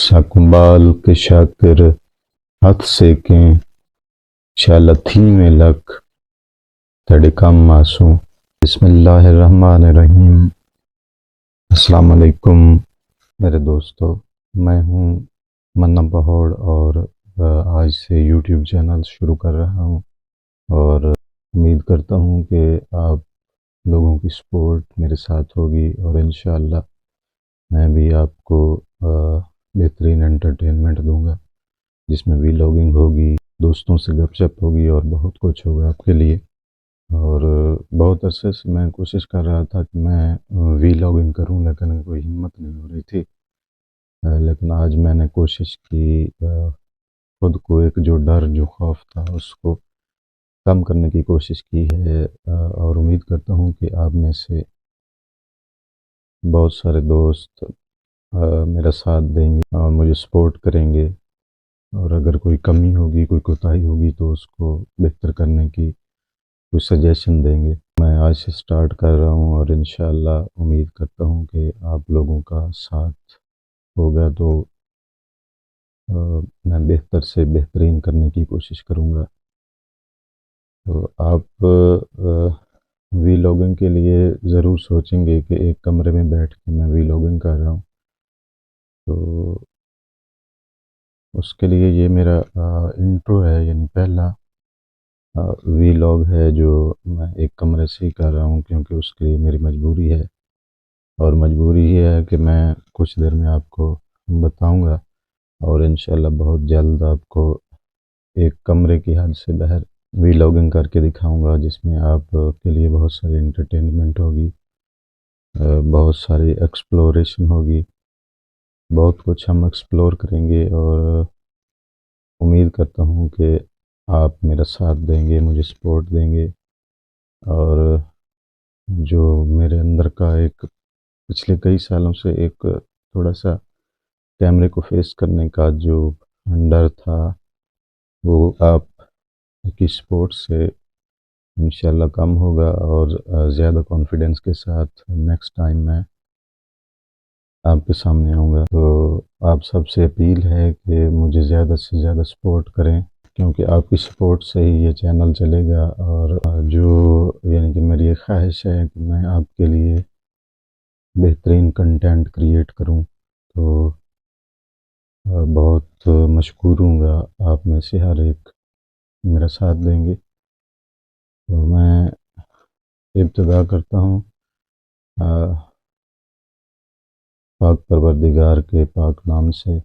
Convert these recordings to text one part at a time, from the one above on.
ساکنبال کے شاکر ہاتھ سیکیں شالتھی میں لک تڑے کم معصوم۔ بسم اللہ الرحمن الرحیم۔ السلام علیکم میرے دوستو، میں ہوں منا بہوڑ اور آج سے یوٹیوب چینل شروع کر رہا ہوں اور امید کرتا ہوں کہ آپ لوگوں کی سپورٹ میرے ساتھ ہوگی اور انشاءاللہ میں بھی آپ کو بہترین انٹرٹینمنٹ دوں گا، جس میں ویلاگنگ ہوگی، دوستوں سے گپ شپ ہوگی اور بہت کچھ ہوگا آپ کے لیے۔ اور بہت عرصے سے میں کوشش کر رہا تھا کہ میں ویلاگنگ کروں، لیکن کوئی ہمت نہیں ہو رہی تھی، لیکن آج میں نے کوشش کی، خود کو ایک جو ڈر جو خوف تھا اس کو کم کرنے کی کوشش کی ہے، اور امید کرتا ہوں کہ آپ میں سے بہت سارے دوست میرا ساتھ دیں گے اور مجھے سپورٹ کریں گے، اور اگر کوئی کمی ہوگی، کوئی کوتاہی ہوگی تو اس کو بہتر کرنے کی کوئی سجیشن دیں گے۔ میں آج سے سٹارٹ کر رہا ہوں اور انشاءاللہ امید کرتا ہوں کہ آپ لوگوں کا ساتھ ہوگا تو میں بہتر سے بہترین کرنے کی کوشش کروں گا۔ تو آپ ویلاگنگ کے لیے ضرور سوچیں گے کہ ایک کمرے میں بیٹھ کے میں ویلاگنگ کر رہا ہوں، تو اس کے لیے یہ میرا انٹرو ہے، یعنی پہلا ویلاگ ہے جو میں ایک کمرے سے ہی کر رہا ہوں، کیونکہ اس کے لیے میری مجبوری ہے، اور مجبوری یہ ہے کہ میں کچھ دیر میں آپ کو بتاؤں گا اور انشاءاللہ بہت جلد آپ کو ایک کمرے کی حد سے باہر ویلاگنگ کر کے دکھاؤں گا، جس میں آپ کے لیے بہت ساری انٹرٹینمنٹ ہوگی، بہت ساری ایکسپلوریشن ہوگی، بہت کچھ ہم ایکسپلور کریں گے، اور امید کرتا ہوں کہ آپ میرا ساتھ دیں گے، مجھے سپورٹ دیں گے، اور جو میرے اندر کا ایک پچھلے کئی سالوں سے ایک تھوڑا سا کیمرے کو فیس کرنے کا جو ڈر تھا، وہ آپ کی سپورٹ سے انشاءاللہ کم ہوگا، اور زیادہ کانفیڈنس کے ساتھ نیکسٹ ٹائم میں آپ کے سامنے آؤں گا۔ تو آپ سب سے اپیل ہے کہ مجھے زیادہ سے زیادہ سپورٹ کریں، کیونکہ آپ کی سپورٹ سے ہی یہ چینل چلے گا، اور جو یعنی کہ میری ایک خواہش ہے کہ میں آپ کے لیے بہترین کنٹینٹ کریٹ کروں، تو بہت مشکور ہوں گا آپ میں سے ہر ایک میرا ساتھ دیں گے۔ تو میں ابتدا کرتا ہوں پاک پروردگار کے پاک نام سے،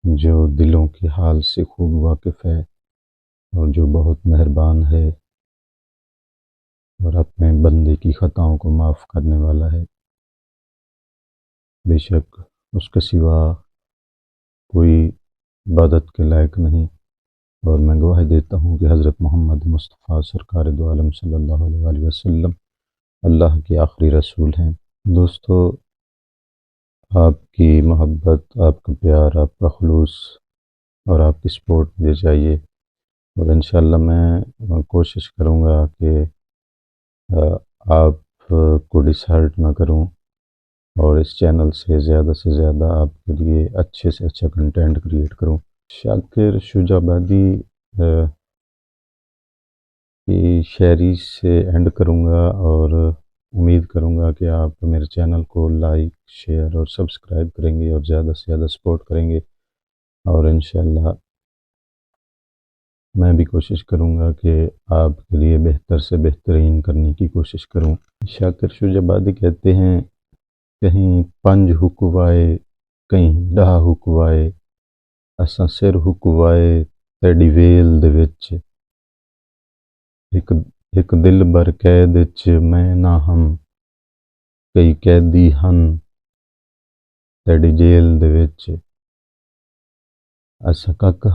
جو دلوں کے حال سے خوب واقف ہے اور جو بہت مہربان ہے اور اپنے بندے کی خطاؤں کو معاف کرنے والا ہے۔ بے شک اس کے سوا کوئی عبادت کے لائق نہیں، اور میں گواہی دیتا ہوں کہ حضرت محمد مصطفیٰ سرکار دو عالم صلی اللہ علیہ وآلہ وسلم اللہ کے آخری رسول ہیں۔ دوستو، آپ کی محبت، آپ کا پیار، آپ کا خلوص اور آپ کی سپورٹ مجھے چاہیے، اور انشاءاللہ میں کوشش کروں گا کہ آپ کو ڈس ہارٹ نہ کروں، اور اس چینل سے زیادہ آپ کے لیے اچھے سے اچھا کنٹینٹ کریٹ کروں۔ شاکر شجاع آبادی کی شاعری سے اینڈ کروں گا، اور امید کروں گا کہ آپ میرے چینل کو لائک، شیئر اور سبسکرائب کریں گے، اور زیادہ سے زیادہ سپورٹ کریں گے، اور انشاءاللہ میں بھی کوشش کروں گا کہ آپ کے لیے بہتر سے بہترین کرنے کی کوشش کروں۔ شاکر شجاع آبادی کہتے ہیں، کہیں پنج حکوائے، کہیں ڈاہ حکوائے، اساں سر حکوائے تیڈی ویل دے وچ، ایک دل بر قید وچ میں نہ ہم، کئی قیدی ہن تیڈی جیل دے وچ، اساں ککھ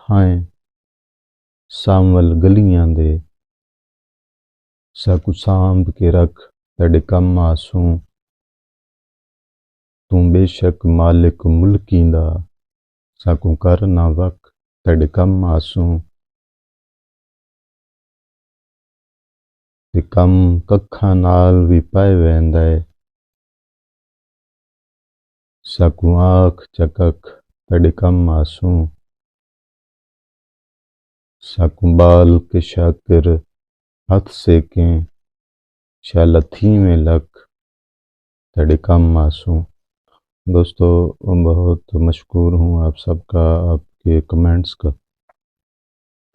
ہائیں سانول گلیاں دے، ساکو سانب کے رکھ تیڈے کم آسوں، توں بے شک مالک ملکیں دا، ساکو کر نہ وکھ تیڈے کم آسوں، تے کم ککھاں نال وی پائے ویندا ہے، سکوں آنکھ چکک تڑکم آسوں سکوں بال کے شاکر ہاتھ سیکیں شالتھی میں لک تڑکم آسوں۔ دوستو بہت مشکور ہوں آپ سب کا، آپ کے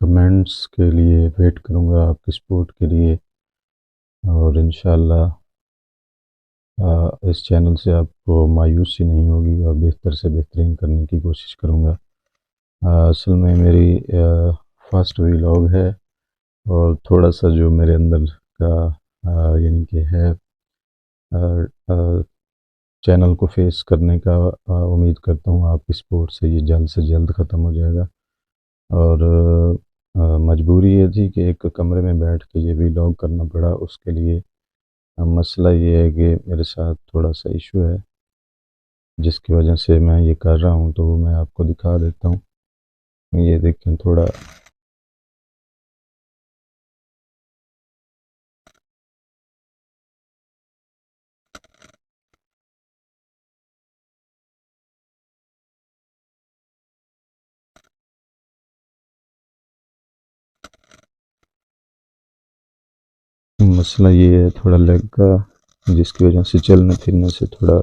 کمنٹس کے لیے ویٹ کروں گا، آپ کی سپورٹ کے لیے، اور انشاءاللہ اس چینل سے آپ کو مایوسی نہیں ہوگی اور بہتر سے بہترین کرنے کی کوشش کروں گا۔ اصل میں میری فرسٹ ویلاگ ہے، اور تھوڑا سا جو میرے اندر کا یعنی کہ ہے چینل کو فیس کرنے کا، امید کرتا ہوں آپ کی سپورٹ سے یہ جلد سے جلد ختم ہو جائے گا۔ اور مجبوری یہ تھی کہ ایک کمرے میں بیٹھ کے یہ ویلاگ کرنا پڑا، اس کے لیے مسئلہ یہ ہے کہ میرے ساتھ تھوڑا سا ایشو ہے جس کی وجہ سے میں یہ کر رہا ہوں، تو وہ میں آپ کو دکھا دیتا ہوں۔ یہ دیکھیں تھوڑا مسئلہ یہ ہے تھوڑا لیگ کا، جس کی وجہ سے چلنے پھرنے سے تھوڑا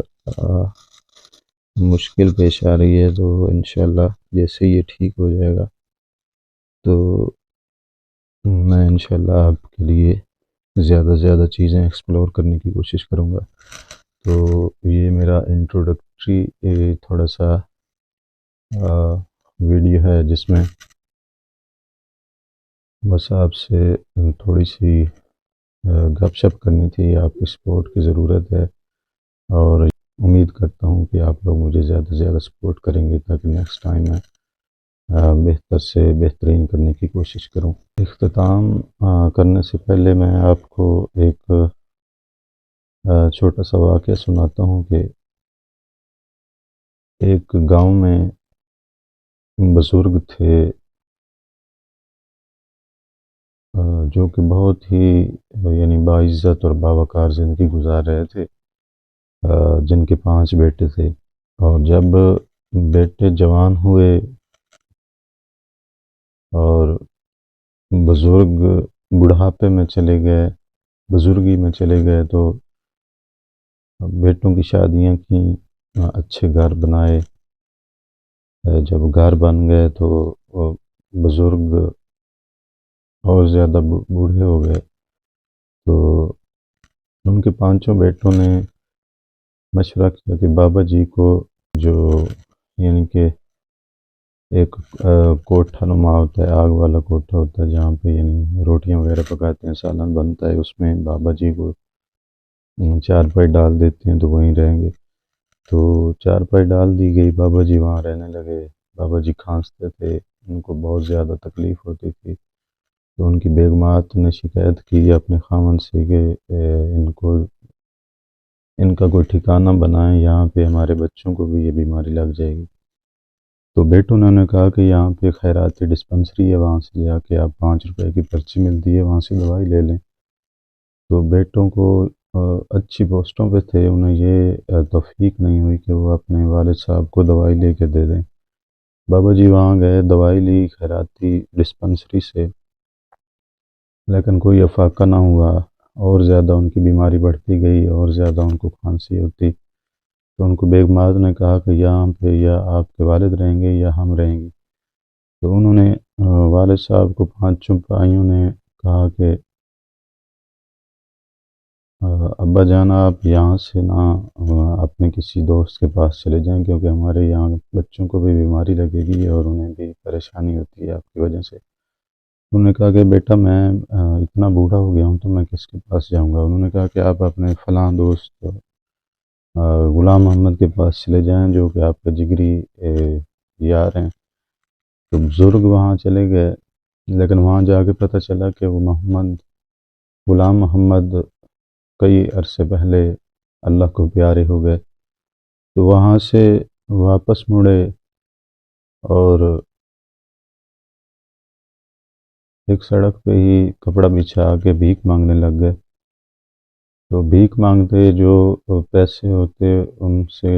مشکل پیش آ رہی ہے، تو انشاءاللہ جیسے یہ ٹھیک ہو جائے گا تو میں انشاءاللہ آپ کے لیے زیادہ سے زیادہ چیزیں ایکسپلور کرنے کی کوشش کروں گا۔ تو یہ میرا انٹروڈکٹری تھوڑا سا ویڈیو ہے، جس میں بس آپ سے تھوڑی سی گپ شپ کرنی تھی، آپ کی سپورٹ کی ضرورت ہے، اور امید کرتا ہوں کہ آپ لوگ مجھے زیادہ سے زیادہ سپورٹ کریں گے تاکہ نیکسٹ ٹائم میں بہتر سے بہترین کرنے کی کوشش کروں۔ اختتام کرنے سے پہلے میں آپ کو ایک چھوٹا سا واقعہ سناتا ہوں کہ ایک گاؤں میں بزرگ تھے جو کہ بہت ہی یعنی باعزت اور باوقار زندگی گزار رہے تھے، جن کے 5 بیٹے تھے، اور جب بیٹے جوان ہوئے اور بزرگ بڑھاپے میں چلے گئے، بزرگی میں چلے گئے، تو بیٹوں کی شادیاں کیں، اچھے گھر بنائے۔ جب گھر بن گئے تو بزرگ اور زیادہ بوڑھے ہو گئے، تو ان کے 5 بیٹوں نے مشورہ کیا کہ بابا جی کو جو یعنی کہ ایک کوٹھا نما ہوتا ہے، آگ والا کوٹھا ہوتا ہے جہاں پہ یعنی روٹیاں وغیرہ پکاتے ہیں، سالن بنتا ہے، اس میں بابا جی کو 4 پائی ڈال دیتے ہیں تو وہیں رہیں گے۔ تو 4 پائی ڈال دی گئی، بابا جی وہاں رہنے لگے۔ بابا جی کھانستے تھے، ان کو بہت زیادہ تکلیف ہوتی تھی، تو ان کی بیگمات نے شکایت کی اپنے خاوند سے کہ ان کا کوئی ٹھکانہ بنائیں، یہاں پہ ہمارے بچوں کو بھی یہ بیماری لگ جائے گی۔ تو بیٹوں نے انہیں کہا کہ یہاں پہ خیراتی ڈسپنسری ہے، وہاں سے جا کے آپ 5 روپے کی پرچی ملتی ہے، وہاں سے دوائی لے لیں۔ تو بیٹوں کو اچھی پوسٹوں پہ تھے، انہیں یہ توفیق نہیں ہوئی کہ وہ اپنے والد صاحب کو دوائی لے کے دے دیں۔ بابا جی وہاں گئے، دوائی لی خیراتی ڈسپنسری سے، لیکن کوئی افاقہ نہ ہوا، اور زیادہ ان کی بیماری بڑھتی گئی، اور زیادہ ان کو کھانسی ہوتی۔ تو ان کو بیگمات نے کہا کہ یہاں پہ یا آپ کے والد رہیں گے یا ہم رہیں گے۔ تو انہوں نے والد صاحب کو 5 بھائیوں نے کہا کہ ابا جان آپ یہاں سے نہ اپنے کسی دوست کے پاس چلے جائیں، کیونکہ ہمارے یہاں بچوں کو بھی بیماری لگے گی اور انہیں بھی پریشانی ہوتی ہے آپ کی وجہ سے۔ انہوں نے کہا کہ بیٹا میں اتنا بوڑھا ہو گیا ہوں تو میں کس کے پاس جاؤں گا۔ انہوں نے کہا کہ آپ اپنے فلاں دوست غلام محمد کے پاس چلے جائیں، جو کہ آپ کا جگری یار ہیں۔ تو بزرگ وہاں چلے گئے، لیکن وہاں جا کے پتہ چلا کہ وہ غلام محمد کئی عرصے پہلے اللہ کو پیارے ہو گئے۔ تو وہاں سے واپس مڑے اور ایک سڑک پہ ہی کپڑا بچھا کے بھیک مانگنے لگ گئے۔ تو بھیک مانگتے جو پیسے ہوتے ان سے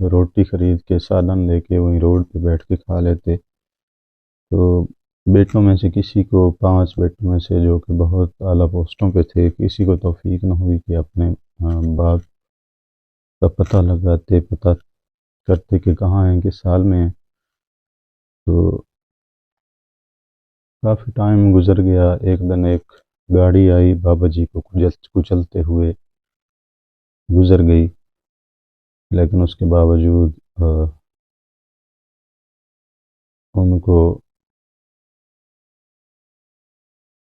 روٹی خرید کے سالن لے کے وہیں روڈ پہ بیٹھ کے کھا لیتے۔ تو بیٹوں میں سے کسی کو، 5 بیٹوں میں سے جو کہ بہت اعلیٰ پوسٹوں پہ تھے، کسی کو توفیق نہ ہوئی کہ اپنے باپ کا پتہ لگاتے، پتہ کرتے کہ کہاں ہیں، کس حال میں ہیں۔ تو کافی ٹائم گزر گیا، ایک دن ایک گاڑی آئی، بابا جی کو کچلتے ہوئے گزر گئی، لیکن اس کے باوجود ان کو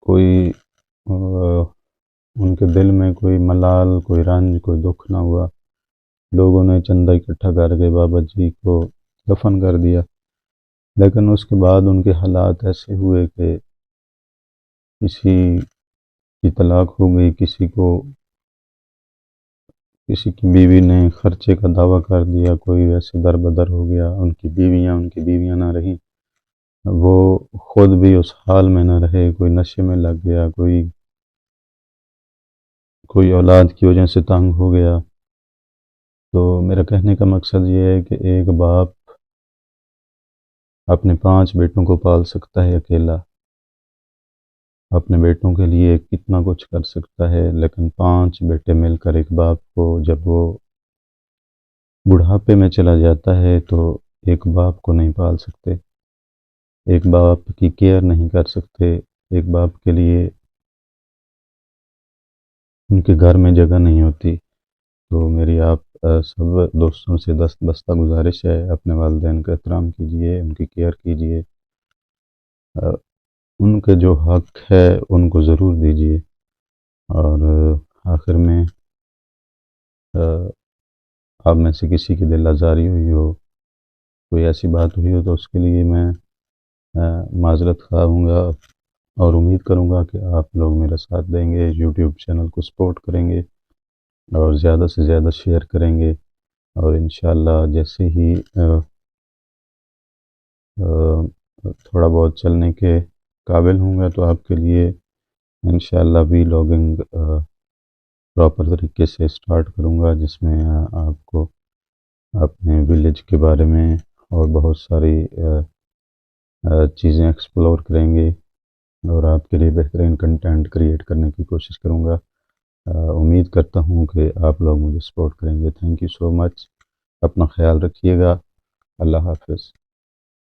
کوئی ان کے دل میں کوئی ملال، کوئی رنج، کوئی دکھ نہ ہوا۔ لوگوں نے چندہ اکٹھا کر کے بابا جی کو دفن کر دیا، لیکن اس کے بعد ان کے حالات ایسے ہوئے کہ کسی کی طلاق ہو گئی، کسی کی بیوی نے خرچے کا دعویٰ کر دیا، کوئی ویسے در بدر ہو گیا، ان کی بیویاں نہ رہیں، وہ خود بھی اس حال میں نہ رہے، کوئی نشے میں لگ گیا، کوئی اولاد کی وجہ سے تنگ ہو گیا۔ تو میرا کہنے کا مقصد یہ ہے کہ ایک باپ اپنے 5 بیٹوں کو پال سکتا ہے اکیلا، اپنے بیٹوں کے لیے کتنا کچھ کر سکتا ہے، لیکن 5 بیٹے مل کر ایک باپ کو جب وہ بڑھاپے میں چلا جاتا ہے تو ایک باپ کو نہیں پال سکتے، ایک باپ کی کیئر نہیں کر سکتے، ایک باپ کے لیے ان کے گھر میں جگہ نہیں ہوتی۔ تو میری آپ سب دوستوں سے دست بستہ گزارش ہے، اپنے والدین کا احترام کیجیے، ان کی کیئر کیجیے، ان کے جو حق ہے ان کو ضرور دیجیے۔ اور آخر میں آپ میں سے کسی کی دل آزاری ہوئی ہو، کوئی ایسی بات ہوئی ہو، تو اس کے لیے میں معذرت خواہ ہوں گا، اور امید کروں گا کہ آپ لوگ میرا ساتھ دیں گے، یوٹیوب چینل کو سپورٹ کریں گے اور زیادہ سے زیادہ شیئر کریں گے، اور انشاءاللہ جیسے ہی تھوڑا بہت چلنے کے قابل ہوں گا تو آپ کے لیے انشاءاللہ ویلاگنگ پراپر طریقے سے سٹارٹ کروں گا، جس میں آپ کو اپنے ولیج کے بارے میں اور بہت ساری چیزیں ایکسپلور کریں گے، اور آپ کے لیے بہترین کنٹینٹ کریٹ کرنے کی کوشش کروں گا۔ امید کرتا ہوں کہ آپ لوگ مجھے سپورٹ کریں گے۔ تھینک یو سو مچ، اپنا خیال رکھیے گا، اللہ حافظ۔